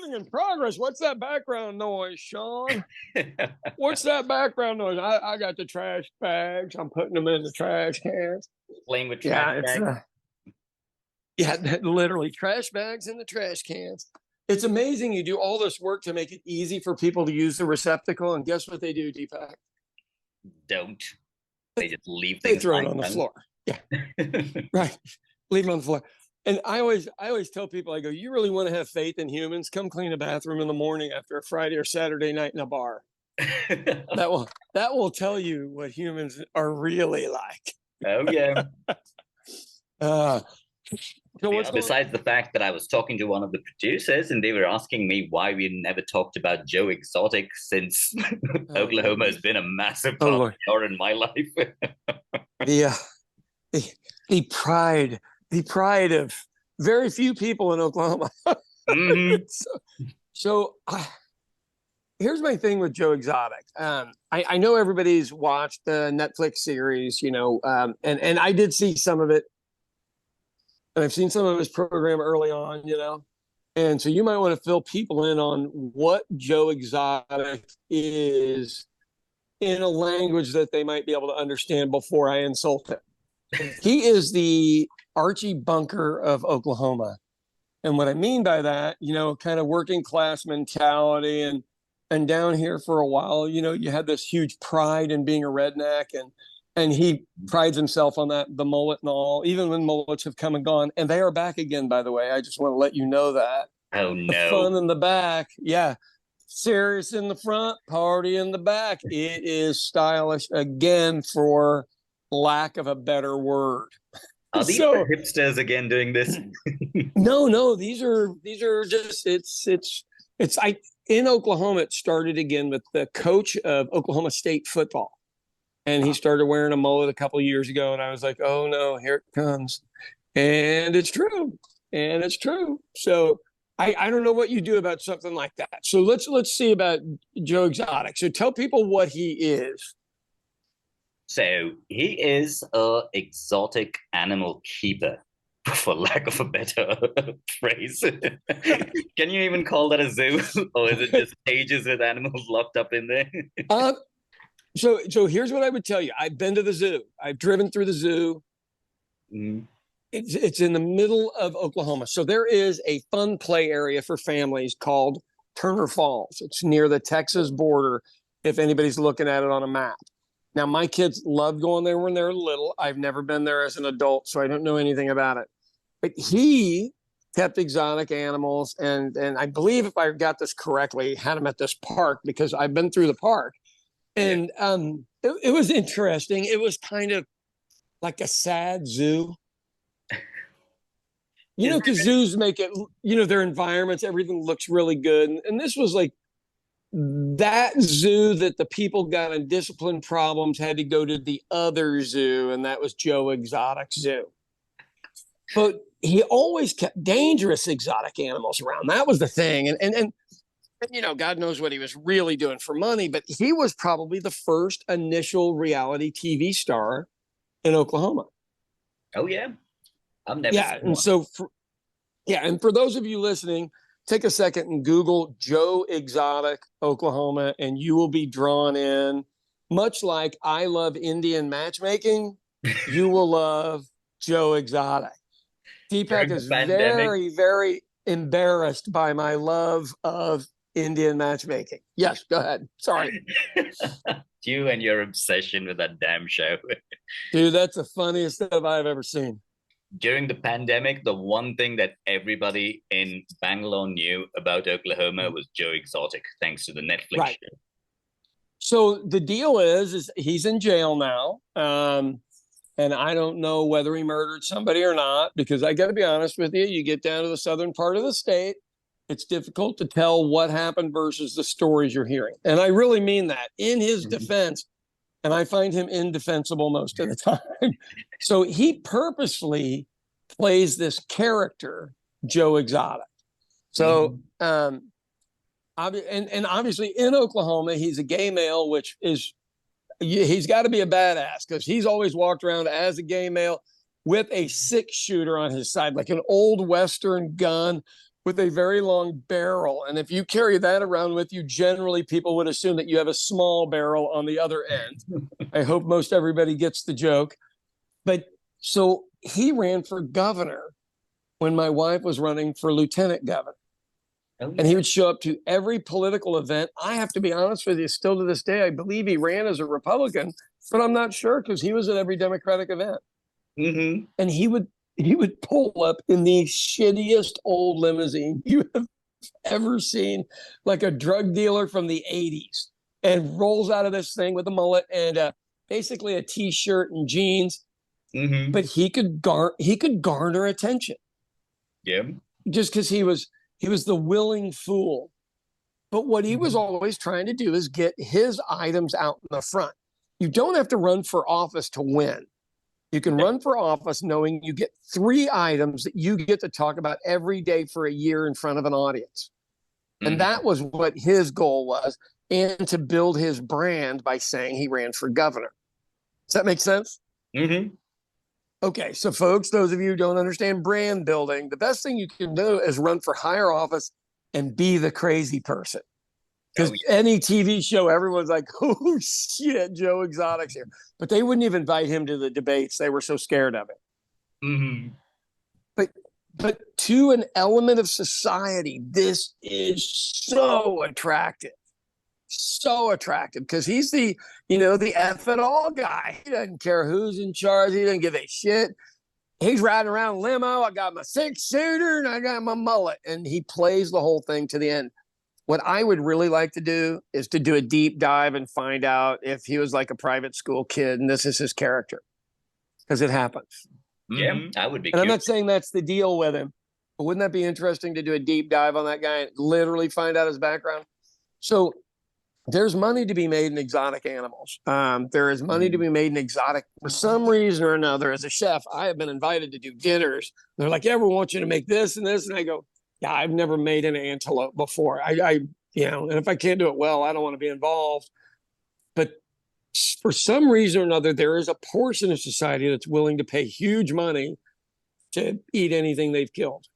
Recording in progress. What's that background noise, Sean? What's that background noise? I got the trash bags. I'm putting them in the trash cans. Playing with trash bags. Literally trash bags in the trash cans. It's amazing you do all this work to make it easy for people to use the receptacle, and guess what they do, Deepak? Don't. They just leave things. They throw it on the floor. Yeah, right. Leave it on the floor. And I always tell people, I go, you really want to have faith in humans? Come clean a bathroom in the morning after a Friday or Saturday night in a bar. that will tell you what humans are really like. Oh yeah. So besides the fact that I was talking to one of the producers and they were asking me why we never talked about Joe Exotic since Oklahoma has been a massive part in my life. The pride of very few people in Oklahoma. Mm-hmm. So here's my thing with Joe Exotic. I know everybody's watched the Netflix series, and I did see some of it. And I've seen some of his program early on, and so you might want to fill people in on what Joe Exotic is in a language that they might be able to understand before I insult him. He is the Archie Bunker of Oklahoma. And what I mean by that, kind of working class mentality and down here for a while, you had this huge pride in being a redneck, and he prides himself on that, the mullet and all, even when mullets have come and gone. And they are back again, by the way. I just want to let you know that. Oh, no. The fun in the back. Yeah. Serious in the front, party in the back. It is stylish again, for lack of a better word. Are these hipsters again doing this? No. These are just, in Oklahoma, it started again with the coach of Oklahoma State football. And he started wearing a mullet a couple of years ago. And I was like, oh no, here it comes. And it's true. So I don't know what you do about something like that. So let's see about Joe Exotic. So tell people what he is. So he is a exotic animal keeper, for lack of a better phrase. Can you even call that a zoo? Or is it just cages with animals locked up in there? So here's what I would tell you. I've been to the zoo. I've driven through the zoo. Mm. It's in the middle of Oklahoma. So there is a fun play area for families called Turner Falls. It's near the Texas border, if anybody's looking at it on a map. Now, my kids loved going there when they were little. I've never been there as an adult, so I don't know anything about it. But he kept exotic animals, and I believe, if I got this correctly, had them at this park, because I've been through the park. And it was interesting. It was kind of like a sad zoo. Because zoos make it, their environments, everything looks really good. And this was like that zoo that the people got in discipline problems had to go to the other zoo, and that was Joe Exotic Zoo. But he always kept dangerous exotic animals around. That was the thing. And God knows what he was really doing for money, but he was probably the first initial reality TV star in Oklahoma. Oh, yeah. I've never seen and so, and for those of you listening, take a second and Google Joe Exotic Oklahoma, and you will be drawn in. Much like I love Indian matchmaking, you will love Joe Exotic. Deepak is very, very embarrassed by my love of Indian matchmaking. Yes, go ahead. Sorry. You and your obsession with that damn show. Dude, that's the funniest stuff I've ever seen. During the pandemic, the one thing that everybody in Bangalore knew about Oklahoma was Joe Exotic, thanks to the Netflix show. So the deal is he's in jail now. And I don't know whether he murdered somebody or not, because I got to be honest with you, you get down to the southern part of the state, it's difficult to tell what happened versus the stories you're hearing. And I really mean that in his defense. And I find him indefensible most of the time. So he purposely plays this character, Joe Exotic. So, and obviously in Oklahoma, he's a gay male, which is, he's got to be a badass, because he's always walked around as a gay male with a 6-shooter on his side, like an old Western gun with a very long barrel. And if you carry that around with you, generally people would assume that you have a small barrel on the other end. I hope most everybody gets the joke. But so he ran for governor when my wife was running for lieutenant governor. Oh, yeah. And he would show up to every political event. I have to be honest with you, still to this day, I believe he ran as a Republican, but I'm not sure because he was at every Democratic event. Mm-hmm. And he would pull up in the shittiest old limousine you have ever seen, like a drug dealer from the 80s, and rolls out of this thing with a mullet and basically a T-shirt and jeans. Mm-hmm. But he could garner attention. Yeah. Just because he was the willing fool. But what he was always trying to do is get his items out in the front. You don't have to run for office to win. You can run for office knowing you get 3 items that you get to talk about every day for a year in front of an audience. Mm-hmm. And that was what his goal was, and to build his brand by saying he ran for governor. Does that make sense? Mm-hmm. Okay, so folks, those of you who don't understand brand building, the best thing you can do is run for higher office and be the crazy person. Because any TV show, everyone's like, oh, shit, Joe Exotic's here. But they wouldn't even invite him to the debates. They were so scared of it. Mm-hmm. But to an element of society, this is so attractive. So attractive because he's the F it all guy. He doesn't care who's in charge. He doesn't give a shit. He's riding around limo. I got my 6-shooter and I got my mullet. And he plays the whole thing to the end. What I would really like to do is to do a deep dive and find out if he was like a private school kid and this is his character, because it happens. Yeah, I would be. And I'm not saying that's the deal with him, but wouldn't that be interesting to do a deep dive on that guy and literally find out his background? So there's money to be made in exotic animals. There is money to be made in exotic. For some reason or another, as a chef, I have been invited to do dinners. They're like, yeah, we want you to make this and this. And I go, yeah, I've never made an antelope before. And if I can't do it well, I don't want to be involved. But for some reason or another, there is a portion of society that's willing to pay huge money to eat anything they've killed.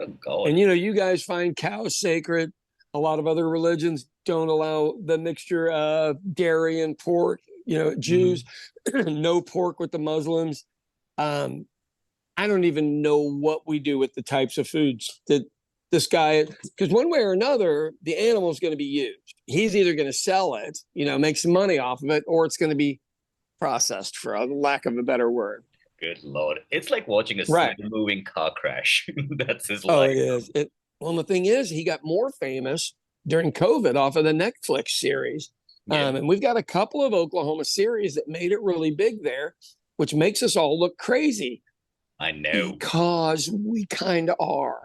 Oh, God. And, you guys find cows sacred. A lot of other religions don't allow the mixture of dairy and pork. Jews, no pork with the Muslims. I don't even know what we do with the types of foods that this guy, because one way or another, the animal is going to be used. He's either going to sell it, make some money off of it, or it's going to be processed, for a lack of a better word. Good Lord. It's like watching a moving car crash. That's his life. Oh, it is. Well, the thing is, he got more famous during COVID off of the Netflix series. Yeah. And we've got a couple of Oklahoma series that made it really big there, which makes us all look crazy. I know. Because we kind of are.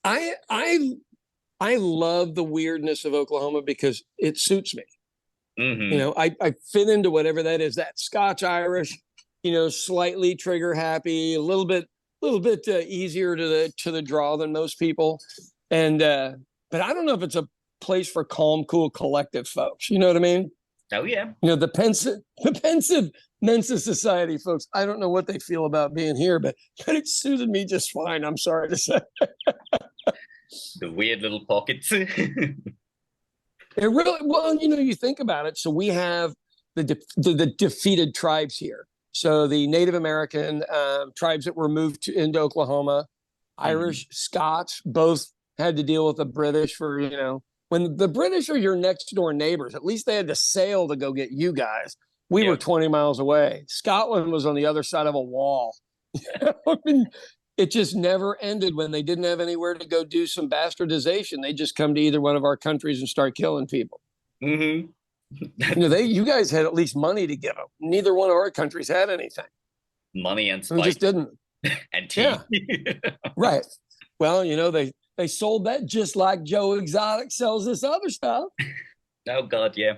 I love the weirdness of Oklahoma because it suits me. Mm-hmm. I fit into whatever that is. That Scotch Irish, slightly trigger happy, a little bit easier to the draw than most people. And but I don't know if it's a place for calm, cool, collective folks. You know what I mean? Oh yeah. The pensive Mensa Society folks. I don't know what they feel about being here, but it suited me just fine. I'm sorry to say. The weird little pockets. It really, well, you think about it. So we have the defeated tribes here. So the Native American tribes that were moved into Oklahoma, Irish, Scots, both had to deal with the British for, when the British are your next door neighbors, at least they had to sail to go get you guys. We were 20 miles away. Scotland was on the other side of a wall. I mean, it just never ended. When they didn't have anywhere to go do some bastardization, they just come to either one of our countries and start killing people. Mm-hmm. You guys had at least money to give them. Neither one of our countries had anything. Money and spice. We just didn't. And tea. Yeah. Right. Well, they sold that just like Joe Exotic sells this other stuff. Oh God, yeah.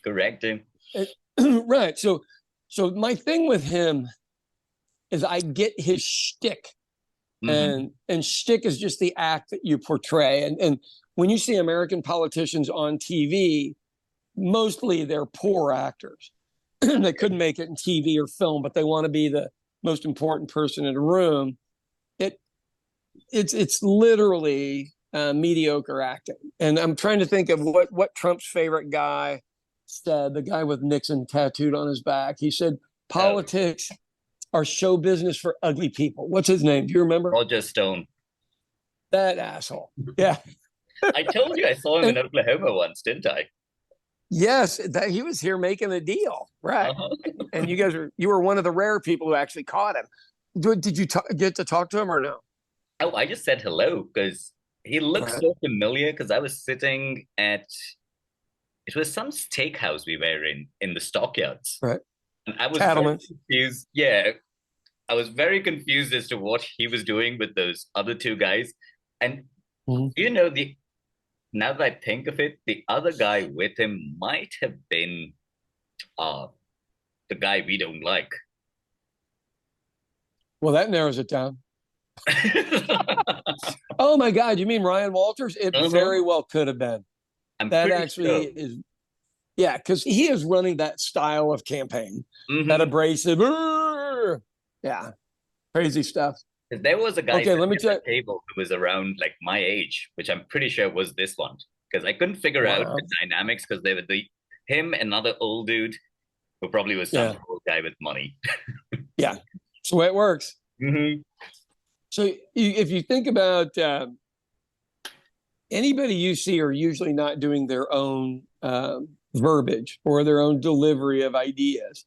Correct him. Right. So my thing with him is I get his shtick. Mm-hmm. And shtick is just the act that you portray. And when you see American politicians on TV, mostly they're poor actors. They couldn't make it in TV or film, but they want to be the most important person in a room. it's literally mediocre acting. And I'm trying to think of what Trump's favorite guy said. The guy with Nixon tattooed on his back. He said, "Politics are show business for ugly people." What's his name? Do you remember? Roger Stone. That asshole. Yeah. I told you I saw him in Oklahoma once, didn't I? Yes, that he was here making a deal, right? And you were one of the rare people who actually caught him. Did you get to talk to him or no? Oh, I just said hello because he looks so familiar. Because I was sitting at it was some steakhouse we were in the stockyards, Right. and I was very Cattleman's. confused. Yeah, I was very confused as to what he was doing with those other two guys. And you know, the now that I think of it, the other guy with him might have been the guy we don't like. Well, that narrows it down. Oh my God, you mean Ryan Walters? It very well could have been. That actually is, yeah, because he is running that style of campaign, that abrasive, yeah, crazy stuff. There was a guy okay, let me check. At the table who was around like my age, which I'm pretty sure was this one, because I couldn't figure out the dynamics because they were him, another old dude who probably was some old guy with money. Yeah, that's the way it works. So if you think about anybody you see are usually not doing their own verbiage or their own delivery of ideas.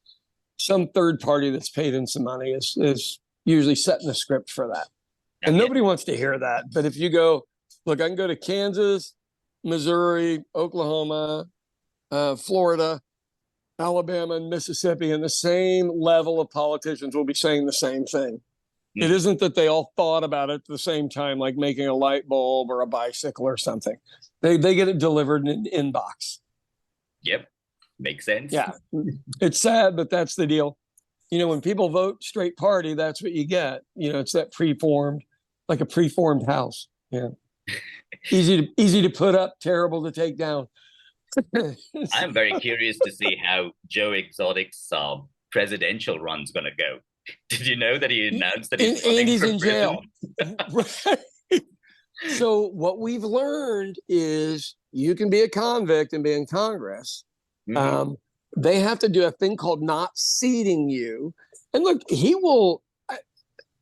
Some third party that's paid in some money is usually setting the script for that. And nobody wants to hear that. But if you go, look, I can go to Kansas, Missouri, Oklahoma, Florida, Alabama, and Mississippi, and the same level of politicians will be saying the same thing. It isn't that they all thought about it at the same time, like making a light bulb or a bicycle or something. They get it delivered in an inbox. Yep. Makes sense. Yeah. It's sad, but that's the deal. You know, when people vote straight party, that's what you get. You know, it's that preformed, like a preformed house. Yeah. Easy to put up, terrible to take down. I'm very curious to see how Joe Exotic's presidential run's going to go. Did you know that he announced that he's in jail? Right. So what we've learned is you can be a convict and be in Congress. They have to do a thing called not seating you. And look, he will.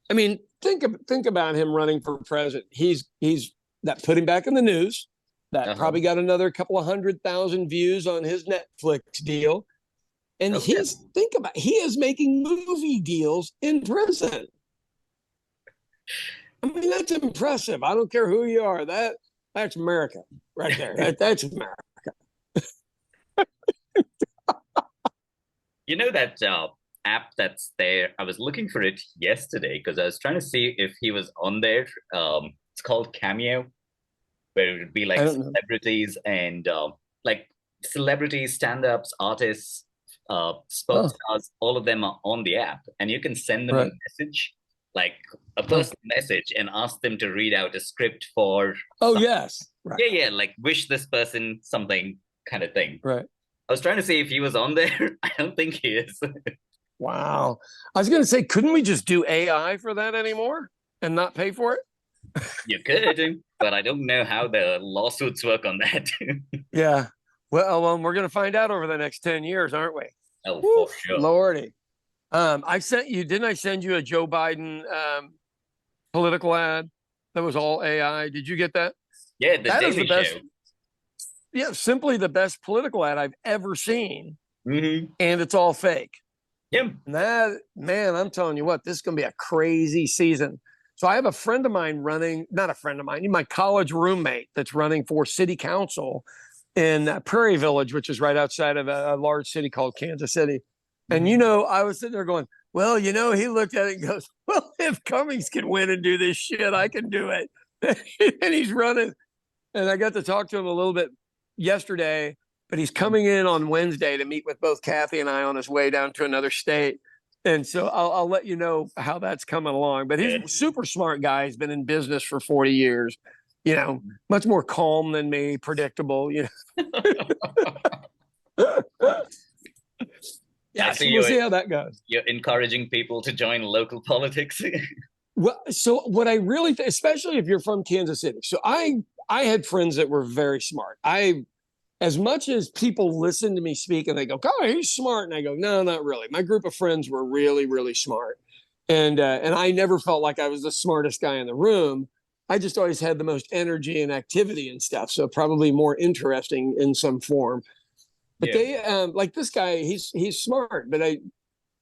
I mean, think about him running for president. He's that put him back in the news. That probably got another couple of 100,000 views on his Netflix deal. And he is making movie deals in prison. I mean, that's impressive. I don't care who you are. That's America right there. That's America. You know that app that's there? I was looking for it yesterday because I was trying to see if he was on there. It's called Cameo, where it would be like celebrities and like celebrities, stand-ups, artists, sports stars, all of them are on the app, and you can send them a message, like a personal message, and ask them to read out a script for. Yes, yeah, like wish this person something kind of thing. Right. I was trying to see if he was on there. I don't think he is. Wow. I was going to say, couldn't we just do AI for that anymore and not pay for it? You could, but I don't know how the lawsuits work on that. Yeah. Well, we're going to find out over the next 10 years, aren't we? Oh, for sure. Lordy. I didn't I send you a Joe Biden political ad that was all AI? Did you get that? Yeah, that is the best. Show. Yeah, simply the best political ad I've ever seen. And it's all fake. Yeah. And that, man, I'm telling you what, this is going to be a crazy season. So I have a friend of mine not a friend of mine, my college roommate that's running for city council in Prairie Village, which is right outside of a large city called Kansas City. And, you know, I was sitting there going, well, you know, he looked at it and goes, well, if Cummings can win and do this shit, I can do it. And he's running. And I got to talk to him a little bit yesterday, but he's coming in on Wednesday to meet with both Kathy and I on his way down to another state. And so I'll let you know how that's coming along. But he's a super smart guy. He's been in business for 40 years. You know, much more calm than me, predictable, you know. Yeah, so we'll see how that goes. You're encouraging people to join local politics. Well, so what I really, especially if you're from Kansas City. So I had friends that were very smart. As much as people listen to me speak and they go, "Oh, he's smart," and I go, "No, not really." My group of friends were really, really smart, and I never felt like I was the smartest guy in the room. I just always had the most energy and activity and stuff, so probably more interesting in some form. But Yeah. they like this guy, he's smart, but I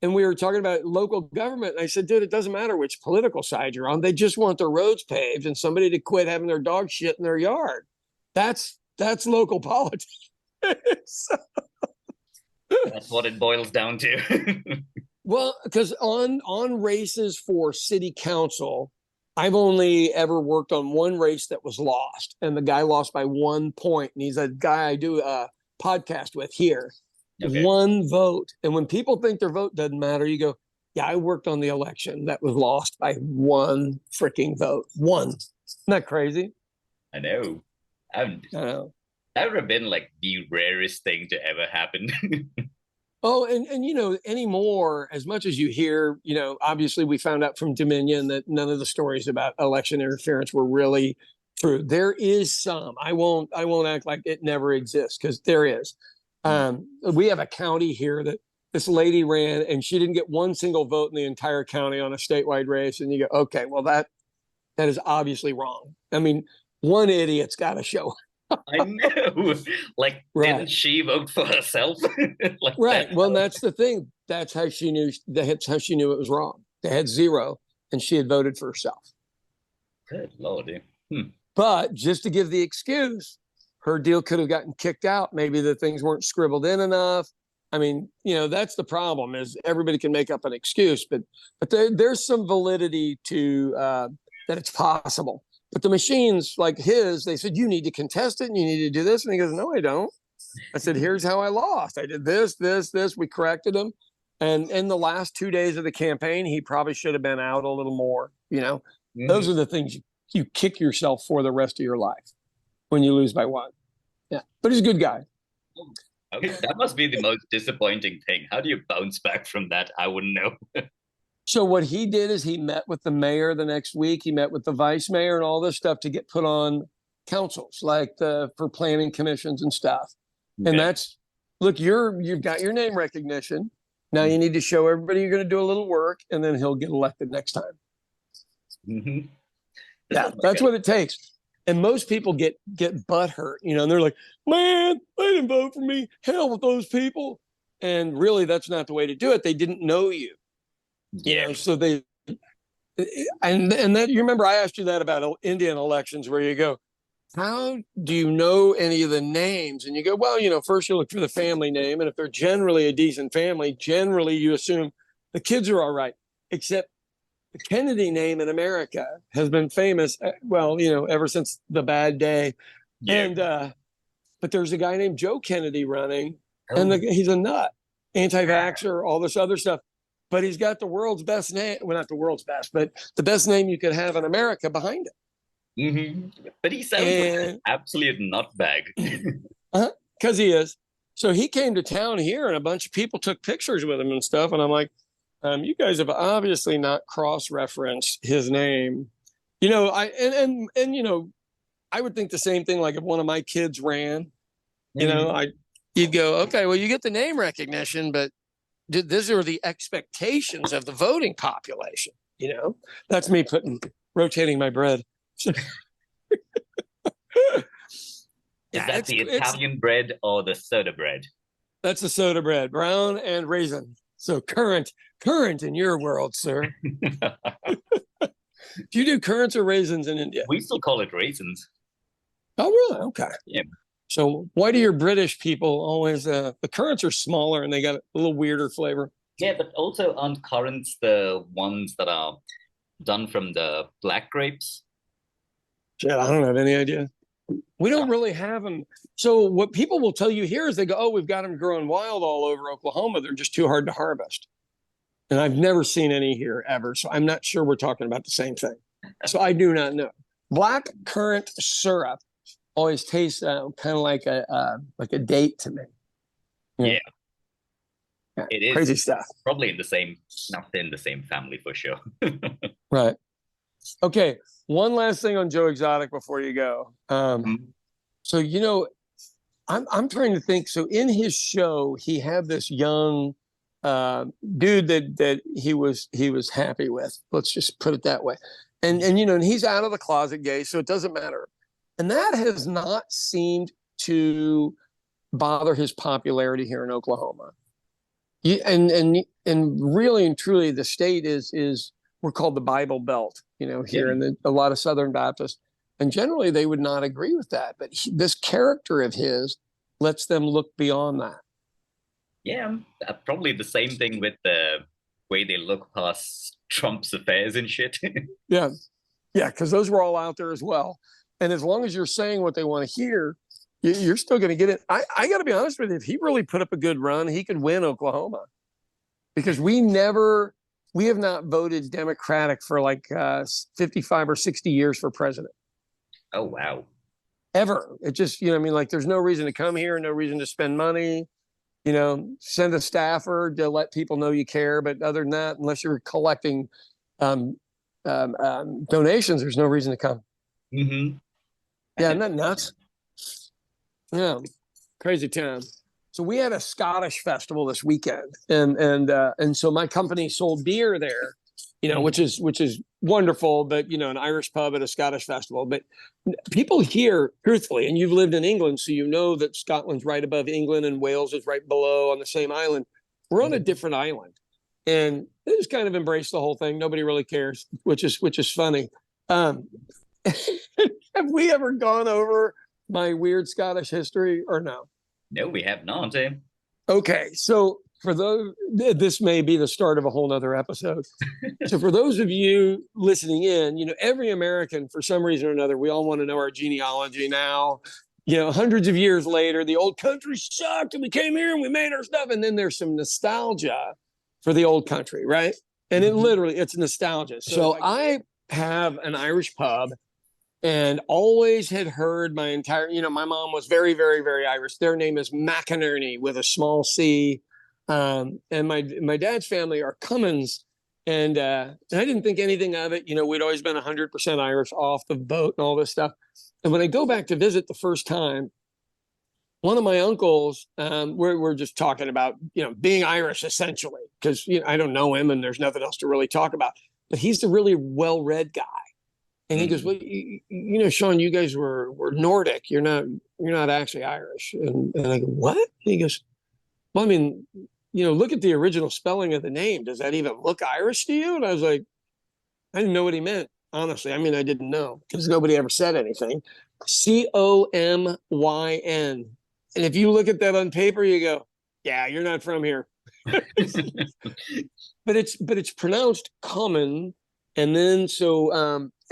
and we were talking about local government, and I said, dude, it doesn't matter which political side you're on. They just want their roads paved and somebody to quit having their dog shit in their yard. That's local politics. That's what it boils down to. Well, because on races for city council, I've only ever worked on one race that was lost, and the guy lost by 1 point. And he's a guy I do a podcast with here. Okay. One vote. And when people think their vote doesn't matter, you go, yeah, I worked on the election that was lost by one freaking vote. One. Isn't that crazy? I know. I know. That would have been like the rarest thing to ever happen. Oh, and you know, anymore, as much as you hear, you know, obviously we found out from Dominion that none of the stories about election interference were really true. There is some. I won't act like it never exists, because there is. We have a county here that this lady ran and she didn't get one single vote in the entire county on a statewide race. And you go, okay, well, that is obviously wrong. I mean, one idiot's got to show. I know. Like, Right. didn't she vote for herself? Like Right. that. Well, that's the thing. That's how she knew. That's how she knew it was wrong. They had zero, and she had voted for herself. Good Lord. But just to give the excuse, her deal could have gotten kicked out. Maybe the things weren't scribbled in enough. I mean, you know, that's the problem, is everybody can make up an excuse, but there's some validity to that it's possible. But the machines like his, they said, you need to contest it and you need to do this. And he goes, no, I don't. I said, here's how I lost. I did this, this, this. We corrected him. And in the last 2 days of the campaign, he probably should have been out a little more. You know, those are the things you kick yourself for the rest of your life when you lose by one. Yeah. But he's a good guy. Okay, that must be the most disappointing thing. How do you bounce back from that? I wouldn't know. So what he did is he met with the mayor the next week. He met with the vice mayor and all this stuff to get put on councils, like for planning commissions and stuff. Okay. And that's, look, you've got your name recognition. Now you need to show everybody you're going to do a little work, and then he'll get elected next time. Yeah, that's what it takes. And most people get butthurt, you know, and they're like, man, they didn't vote for me. Hell with those people. And really, that's not the way to do it. They didn't know you. You know, so they, and that, you remember I asked you that about Indian elections, where you go, how do you know any of the names? And you go, well, you know, first you look for the family name. And if they're generally a decent family, generally you assume the kids are all right, except the Kennedy name in America has been famous, well, you know, ever since the bad day. Yeah. And, but there's a guy named Joe Kennedy running, and he's a nut, anti-vaxxer, all this other stuff. But he's got the world's best name. Well, not the world's best, but the best name you could have in America behind it. But he sounds like an absolute nutbag. Because he is. So he came to town here, and a bunch of people took pictures with him and stuff. And I'm like, you guys have obviously not cross-referenced his name. You know, and you know, I would think the same thing. Like if one of my kids ran, you know, you'd go, okay, well, you get the name recognition, but these are the expectations of the voting population. You know, that's me rotating my bread. Is that the Italian bread or the soda bread? That's the soda bread, brown and raisin. So current in your world, sir. Do you do currants or raisins in India? We still call it raisins. Oh, really? Okay. Yeah. So why do your British people always, the currants are smaller and they got a little weirder flavor? Yeah, but also aren't currants the ones that are done from the black grapes? Shit, I don't have any idea. We don't really have them. So what people will tell you here is they go, oh, we've got them growing wild all over Oklahoma. They're just too hard to harvest. And I've never seen any here ever. So I'm not sure we're talking about the same thing. So I do not know. Black currant syrup always tastes kind of like a date to me. Yeah. It is crazy stuff. Probably not in the same family for sure. Right. Okay, one last thing on Joe Exotic before you go. Mhm. So I'm trying to think. So in his show, he had this young uh, dude that he was happy with. Let's just put it that way. And he's out of the closet gay, so it doesn't matter. And that has not seemed to bother his popularity here in Oklahoma. And really and truly, the state is we're called the Bible Belt, Yeah. here in a lot of Southern Baptists, and generally they would not agree with that. But this character of his lets them look beyond that. Yeah, probably the same thing with the way they look past Trump's affairs and shit. Yeah, yeah, because those were all out there as well. And as long as you're saying what they want to hear, you're still going to get it. I got to be honest with you. If he really put up a good run, he could win Oklahoma because we have not voted Democratic for like 55 or 60 years for president. Oh, wow. Ever. It just, I mean, like there's no reason to come here, no reason to spend money, send a staffer to let people know you care. But other than that, unless you're collecting um, donations, there's no reason to come. Hmm. Yeah, isn't that nuts? Yeah, crazy town. So we had a Scottish festival this weekend, and so my company sold beer there, which is wonderful. But an Irish pub at a Scottish festival. But people here, truthfully, and you've lived in England, so you know that Scotland's right above England and Wales is right below on the same island. We're on a different island, and they just kind of embrace the whole thing. Nobody really cares, which is funny. Um, have we ever gone over my weird Scottish history or no? No, we have not. Eh? Okay, so for those, this may be the start of a whole nother episode. So for those of you listening in, every American, for some reason or another, we all want to know our genealogy now. Hundreds of years later, the old country sucked and we came here and we made our stuff. And then there's some nostalgia for the old country, right? And it's nostalgia. So I have an Irish pub and always had heard my mom was very, very, very Irish. Their name is McInerney with a small C. And my dad's family are Cummins. And I didn't think anything of it. We'd always been 100% Irish off the boat and all this stuff. And when I go back to visit the first time, one of my uncles, we're just talking about, being Irish essentially, because I don't know him and there's nothing else to really talk about. But he's a really well-read guy. And he goes, well, Sean, you guys were Nordic. You're not actually Irish. And I go, what? And he goes, well, I mean, look at the original spelling of the name. Does that even look Irish to you? And I was like, I didn't know what he meant. Honestly, I mean, I didn't know because nobody ever said anything. Comyn. And if you look at that on paper, you go, yeah, you're not from here. But it's pronounced common. And then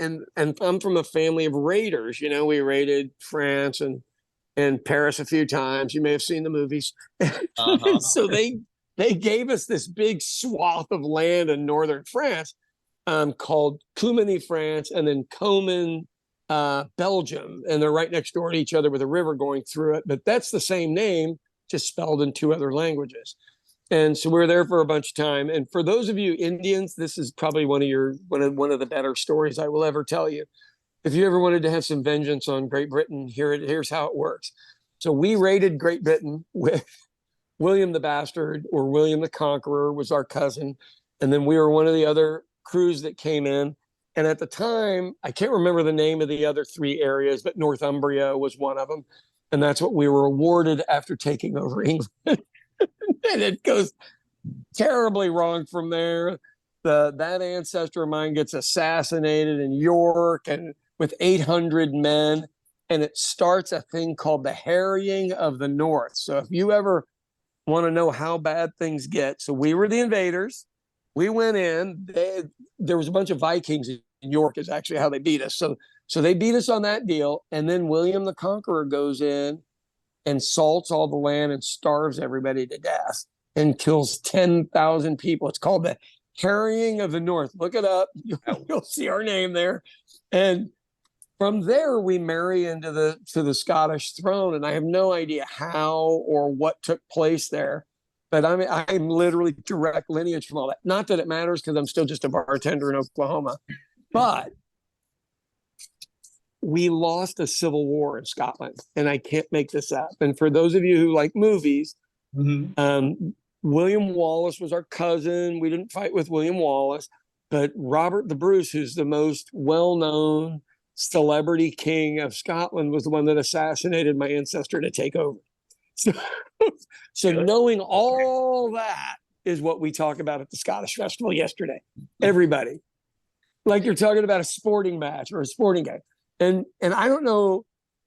and I'm from a family of raiders. We raided France and Paris a few times. You may have seen the movies. So they gave us this big swath of land in northern France called Coumany, France, and then Coman, Belgium, and they're right next door to each other with a river going through it. But that's the same name, just spelled in two other languages. And so we were there for a bunch of time. And for those of you Indians, this is probably one of the better stories I will ever tell you. If you ever wanted to have some vengeance on Great Britain, here's how it works. So we raided Great Britain with William the Bastard, or William the Conqueror was our cousin. And then we were one of the other crews that came in. And at the time, I can't remember the name of the other three areas, but Northumbria was one of them. And that's what we were awarded after taking over England. And it goes terribly wrong from there. That ancestor of mine gets assassinated in York and with 800 men. And it starts a thing called the harrying of the North. So if you ever want to know how bad things get, so we were the invaders. We went in. There was a bunch of Vikings in York is actually how they beat us. So they beat us on that deal. And then William the Conqueror goes in and salts all the land and starves everybody to death and kills 10,000 people. It's called the Harrying of the North. Look it up. You'll see our name there. And from there, we marry into the Scottish throne. And I have no idea how or what took place there. But I'm literally direct lineage from all that. Not that it matters because I'm still just a bartender in Oklahoma. But we lost a civil war in Scotland, and I can't make this up. And for those of you who like movies, William Wallace was our cousin. We didn't fight with William Wallace, but Robert the Bruce, who's the most well-known celebrity king of Scotland, was the one that assassinated my ancestor to take over. So knowing all that is what we talk about at the Scottish Festival yesterday. Everybody. Like you're talking about a sporting match or a sporting game. And I don't know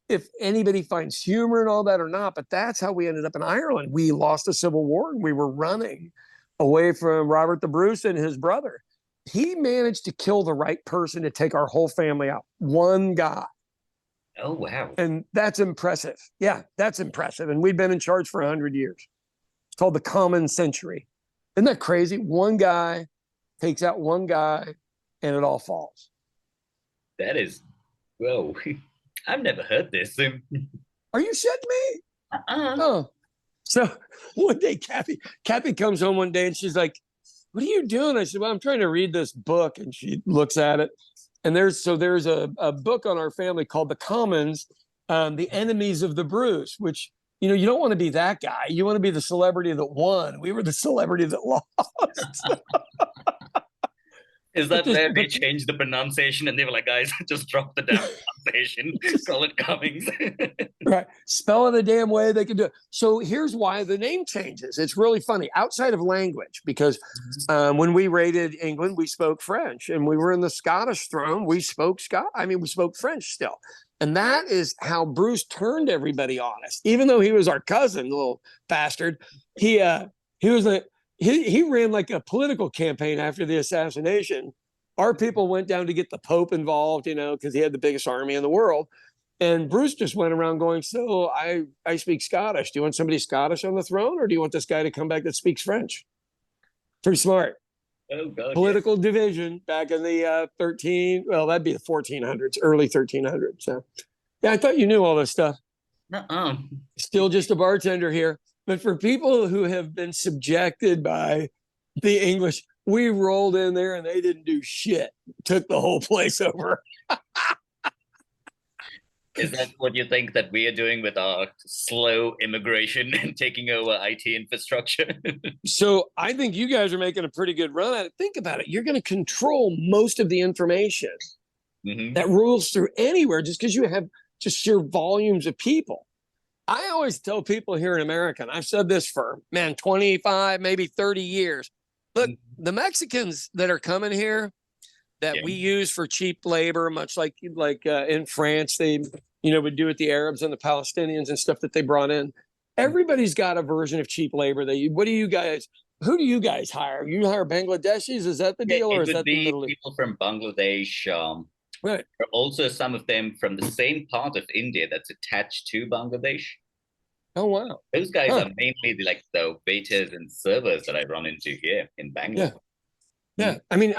if anybody finds humor in all that or not, but that's how we ended up in Ireland. We lost a civil war and we were running away from Robert the Bruce and his brother. He managed to kill the right person to take our whole family out. One guy. Oh, wow. And that's impressive. Yeah, that's impressive. And we've been in charge for 100 years. It's called the Common Century. Isn't that crazy? One guy takes out one guy and it all falls. That is, whoa. I've never heard this. Are you shitting me? Oh. So one day, Kathy comes home one day and she's like, what are you doing? I said, well, I'm trying to read this book. And she looks at it. And there's a book on our family called The Commons, The Enemies of the Bruce, which, you know, you don't want to be that guy. You want to be the celebrity that won. We were the celebrity that lost. Is that where they changed the pronunciation and they were like, guys, just drop the damn pronunciation, call it Cummings. Right. Spell it the damn way they can do it. So here's why the name changes. It's really funny outside of language, because when we raided England, we spoke French, and we were in the Scottish throne. We spoke we spoke French still. And that is how Bruce turned everybody on us. Even though he was our cousin, little bastard, he ran like a political campaign after the assassination. Our people went down to get the Pope involved, you know, because he had the biggest army in the world. And Bruce just went around going, so I speak Scottish. Do you want somebody Scottish on the throne, or do you want this guy to come back that speaks French? Pretty smart. Oh, God. Political division back in the that'd be the 1400s, early 1300s. So, yeah, I thought you knew all this stuff. Still just a bartender here. But for people who have been subjected by the English, we rolled in there and they didn't do shit. Took the whole place over. Is that what you think that we are doing with our slow immigration and taking over IT infrastructure? So I think you guys are making a pretty good run at it. Think about it. You're going to control most of the information that rules through anywhere just because you have just sheer volumes of people. I always tell people here in America, and I've said this for, 25, maybe 30 years. Look, the Mexicans that are coming here that we use for cheap labor, much like in France, they, would do with the Arabs and the Palestinians and stuff that they brought in. Everybody's got a version of cheap labor. Who do you guys hire? You hire Bangladeshis? Is that the deal? Or is that the Middle East? People from Bangladesh. Right. There are also some of them from the same part of India that's attached to Bangladesh. Oh, wow. Those guys are mainly the waiters and servers that I run into here in Bangalore. Yeah. I mean,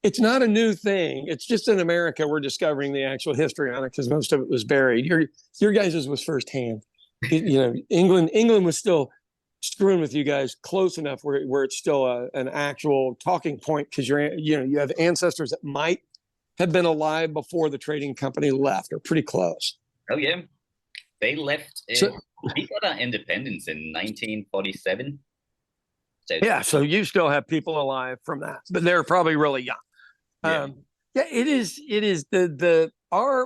it's not a new thing. It's just in America we're discovering the actual history on it because most of it was buried. Your guys' was firsthand. England was still screwing with you guys close enough where it's still an actual talking point because you have ancestors that might have been alive before the trading company left, or pretty close. Oh yeah, they left. We got our independence in 1947. So you still have people alive from that, but they're probably really young. It is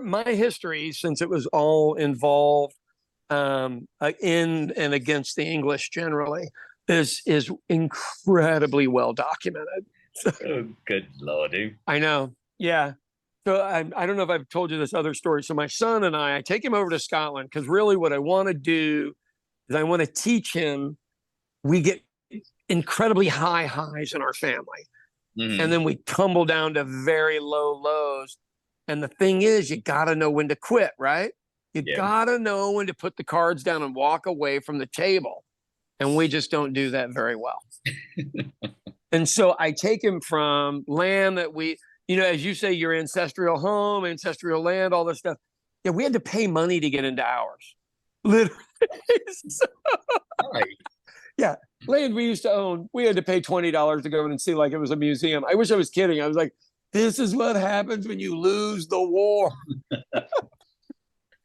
my history, since it was all involved in and against the English generally, is incredibly well documented. Oh, good Lordy. I know. Yeah. So I don't know if I've told you this other story. So my son and I take him over to Scotland because really what I want to do is I want to teach him. We get incredibly high highs in our family. And then we tumble down to very low lows. And the thing is, you got to know when to quit, right? You got to know when to put the cards down and walk away from the table. And we just don't do that very well. And so I take him from land that we, as you say, your ancestral home, ancestral land, all this stuff. Yeah, we had to pay money to get into ours. Literally. Yeah. Land we used to own, we had to pay $20 to go in and see like it was a museum. I wish I was kidding. I was like, This is what happens when you lose the war.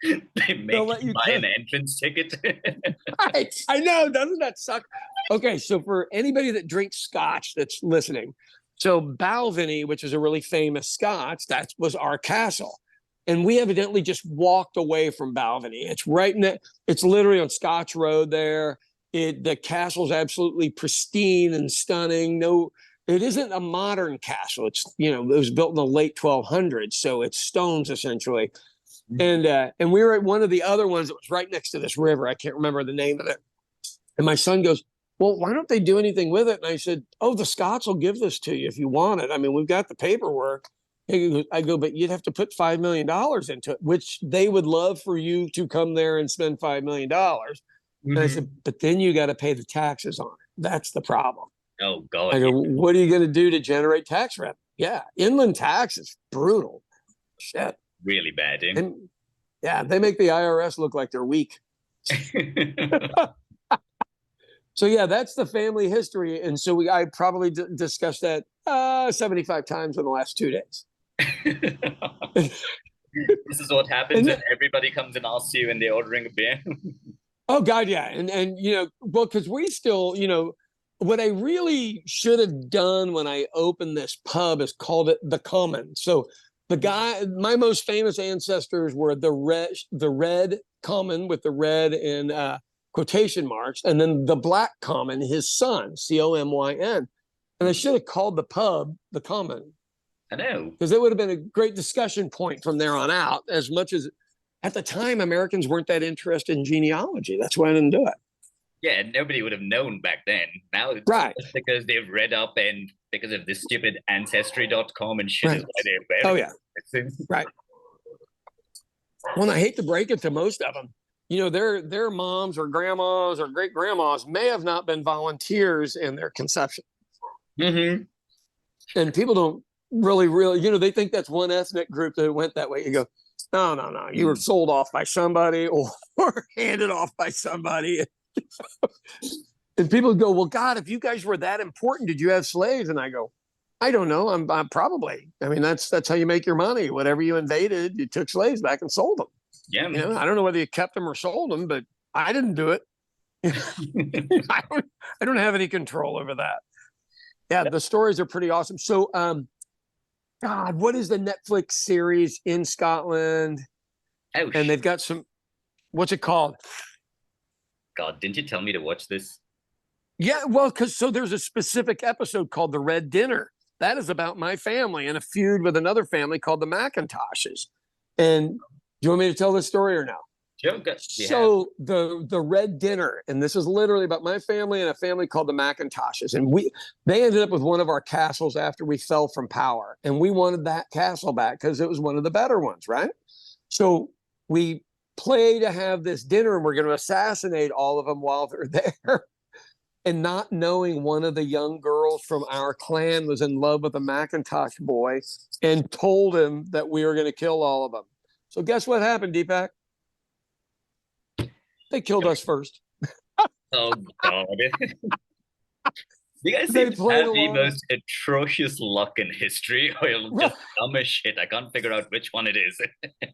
They They'll make let you you buy an entrance ticket. I know, doesn't that suck? Okay, so for anybody that drinks scotch that's listening, so Balvenie, which is a really famous scotch, that was our castle. And we evidently just walked away from Balvenie. It's right in that, it's literally on Scotch Road there. The castle's absolutely pristine and stunning. No, it isn't a modern castle. It's, it was built in the late 1200s, so it's stones essentially. And we were at one of the other ones that was right next to this river. I can't remember the name of it. And my son goes, well, why don't they do anything with it? And I said, oh, the Scots will give this to you if you want it. I mean, we've got the paperwork. I go, but you'd have to put $5 million into it, which they would love for you to come there and spend $5 million. And I said, but then you got to pay the taxes on it. That's the problem. Oh, God. I go, what are you going to do to generate tax revenue? Yeah, inland tax is brutal. Shit. Really bad, eh? And, yeah, they make the IRS look like they're weak. So yeah, that's the family history, and so I probably discussed that 75 times in the last 2 days. This is what happens when everybody comes and asks you and they're ordering a beer. Oh God, yeah, and well, because we still, what I really should have done when I opened this pub is called it the Common. So my most famous ancestors were the red Common with the red in quotation marks, and then the Black Common, his son, Comyn. And I should have called the pub the Common. I know. Because it would have been a great discussion point from there on out, as much as at the time Americans weren't that interested in genealogy. That's why I didn't do it. Yeah, nobody would have known back then. Now it's right. just because they've read up and because of this stupid ancestry.com and shit is why they're very right. Well, I hate to break it to most of them. Their moms or grandmas or great grandmas may have not been volunteers in their conception. Mm-hmm. And people don't really, they think that's one ethnic group that went that way. You go, no. You were sold off by somebody or handed off by somebody. And people go, well, God, if you guys were that important, did you have slaves? And I go, I don't know. I'm probably. I mean, that's how you make your money. Whatever you invaded, you took slaves back and sold them. Yeah, I don't know whether you kept them or sold them, but I didn't do it. I don't have any control over that. Yeah, the stories are pretty awesome. So, God, what is the Netflix series in Scotland? Oh, and they've got some. What's it called? God, didn't you tell me to watch this? Yeah, well, so there's a specific episode called The Red Dinner. That is about my family and a feud with another family called the Macintoshes. And do you want me to tell this story or no? Sure. So the Red Dinner, and this is literally about my family and a family called the Macintoshes. And they ended up with one of our castles after we fell from power. And we wanted that castle back because it was one of the better ones, right? So we play to have this dinner and we're going to assassinate all of them while they're there. And not knowing one of the young girls from our clan was in love with a Macintosh boy and told him that we were going to kill all of them. So guess what happened, Deepak? They killed us first. Oh, God. You guys seem to have the most atrocious luck in history, or just dumb as shit. I can't figure out which one it is.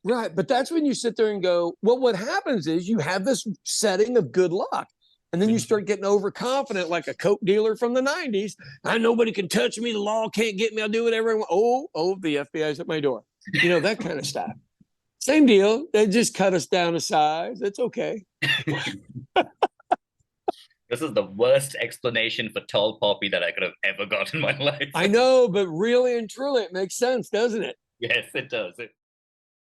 Right. But that's when you sit there and go, well, what happens is you have this setting of good luck. And then you start getting overconfident like a Coke dealer from the 90s. Nobody can touch me. The law can't get me. I'll do whatever I want. Oh, the FBI's at my door. That kind of stuff. Same deal. They just cut us down a size. It's okay. This is the worst explanation for tall poppy that I could have ever got in my life. I know, but really and truly, it makes sense, doesn't it? Yes, it does.